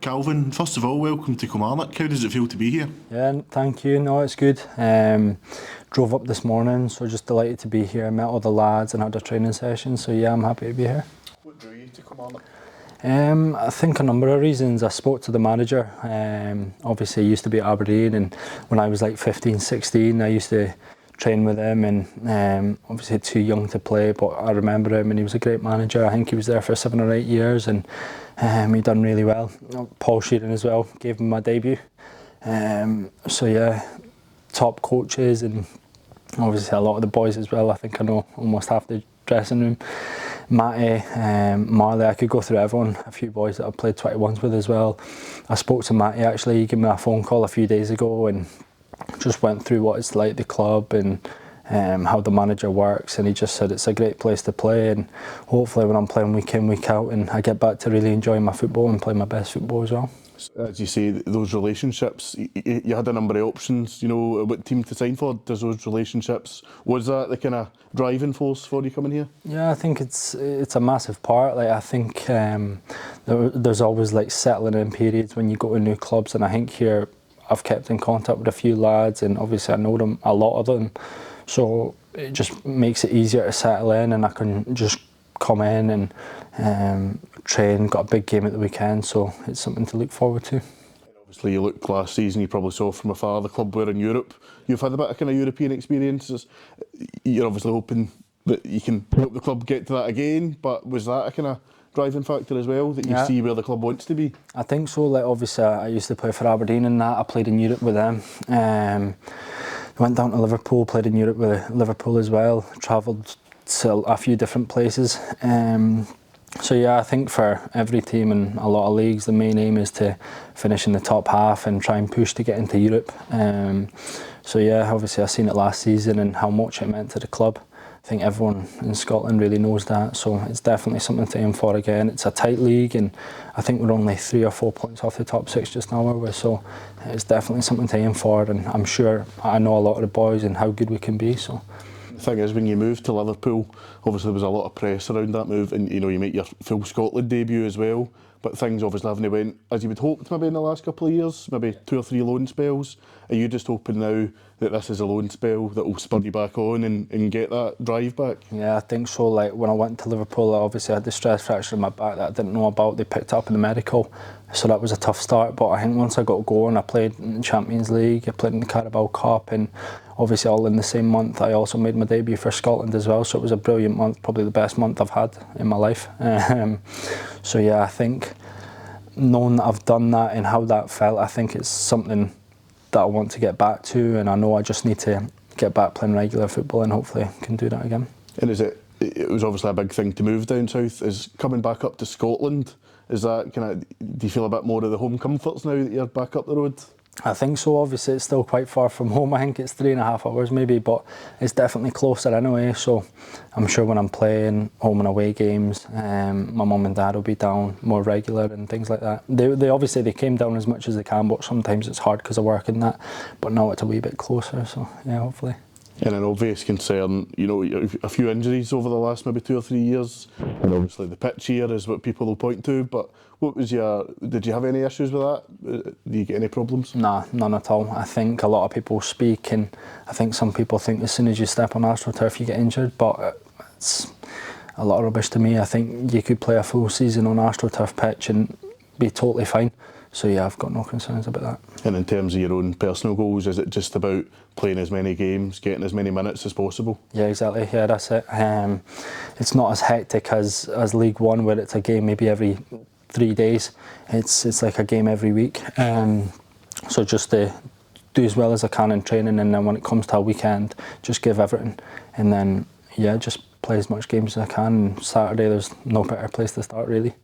Calvin, first of all, welcome to Kilmarnock. How does it feel to be here? Yeah, thank you. No, it's good. Drove up this morning, so just delighted to be here. Met all the lads and had a training session, so yeah, I'm happy to be here. What drew you to Kilmarnock? I think a number of reasons. I spoke to the manager. Obviously, he used to be at Aberdeen, and when I was like 15, 16, I used to train with him, and obviously too young to play, but I remember him and he was a great manager. I think he was there for 7 or 8 years, and he done really well. Paul Sheeran as well, gave him my debut. So yeah, top coaches, and obviously a lot of the boys as well. I think I know almost half the dressing room. Matty, Marley, I could go through everyone. A few boys that I've played 21s with as well. I spoke to Matty actually, he gave me a phone call a few days ago and just went through what it's like, the club, and how the manager works, and he just said it's a great place to play, and hopefully when I'm playing week in, week out, and I get back to really enjoying my football and play my best football as well. As you say, those relationships, you had a number of options, you know, what team to sign for. Does those relationships, was that the kind of driving force for you coming here? Yeah, I think it's a massive part. Like, I think there's always like settling in periods when you go to new clubs, and I think here I've kept in contact with a few lads, and obviously I know them, a lot of them, so it just makes it easier to settle in, and I can just come in and train. Got a big game at the weekend, so it's something to look forward to. And obviously you look last season, you probably saw from afar the club were in Europe. You've had a bit of kind of European experiences. You're obviously hoping that you can help the club get to that again, but was that a kind of driving factor as well, that you see where the club wants to be? I think so. Like, obviously I used to play for Aberdeen and that. I played in Europe with them. I went down to Liverpool, played in Europe with Liverpool as well, travelled to a few different places. So yeah, I think for every team in a lot of leagues, the main aim is to finish in the top half and try and push to get into Europe. So yeah, obviously I've seen it last season and how much it meant to the club. I think everyone in Scotland really knows that, so it's definitely something to aim for again. It's a tight league, and I think we're only 3 or 4 points off the top 6 just now, are we? So it's definitely something to aim for, and I'm sure I know a lot of the boys and how good we can be. So the thing is, when you moved to Liverpool, obviously there was a lot of press around that move, and you know, you make your full Scotland debut as well, but things obviously haven't went as you would hoped maybe in the last couple of years, maybe 2 or 3 loan spells. Are you just hoping now that this is a loan spell that will spur you back on and get that drive back? Yeah, I think so. Like, when I went to Liverpool, I obviously had the stress fracture in my back that I didn't know about. They picked up in the medical, so that was a tough start, but I think once I got going, I played in the Champions League, I played in the Carabao Cup, and obviously all in the same month I also made my debut for Scotland as well, so it was a brilliant month, probably the best month I've had in my life. So yeah, I think knowing that I've done that and how that felt, I think it's something that I want to get back to, and I know I just need to get back playing regular football, and hopefully can do that again. And it was obviously a big thing to move down south. Is coming back up to Scotland, is that kind of, do you feel a bit more of the home comforts now that you're back up the road? I think so. Obviously it's still quite far from home. I think it's 3.5 hours maybe, but it's definitely closer anyway, so I'm sure when I'm playing home and away games, my mum and dad will be down more regular and things like that. They obviously they came down as much as they can, but sometimes it's hard because of work and that, but now it's a wee bit closer, so yeah, hopefully. And an obvious concern, you know, a few injuries over the last maybe 2 or 3 years, and obviously the pitch here is what people will point to, but did you have any issues with that? Do you get any problems? Nah, none at all. I think a lot of people speak, and I think some people think as soon as you step on AstroTurf you get injured, but it's a lot of rubbish to me. I think you could play a full season on AstroTurf pitch and be totally fine. So yeah, I've got no concerns about that. And in terms of your own personal goals, is it just about playing as many games, getting as many minutes as possible? Yeah, exactly. Yeah, that's it. It's not as hectic as League One, where it's a game maybe every 3 days. It's like a game every week. So just to do as well as I can in training, and then when it comes to a weekend, just give everything, and then yeah, just play as much games as I can. And Saturday, there's no better place to start really.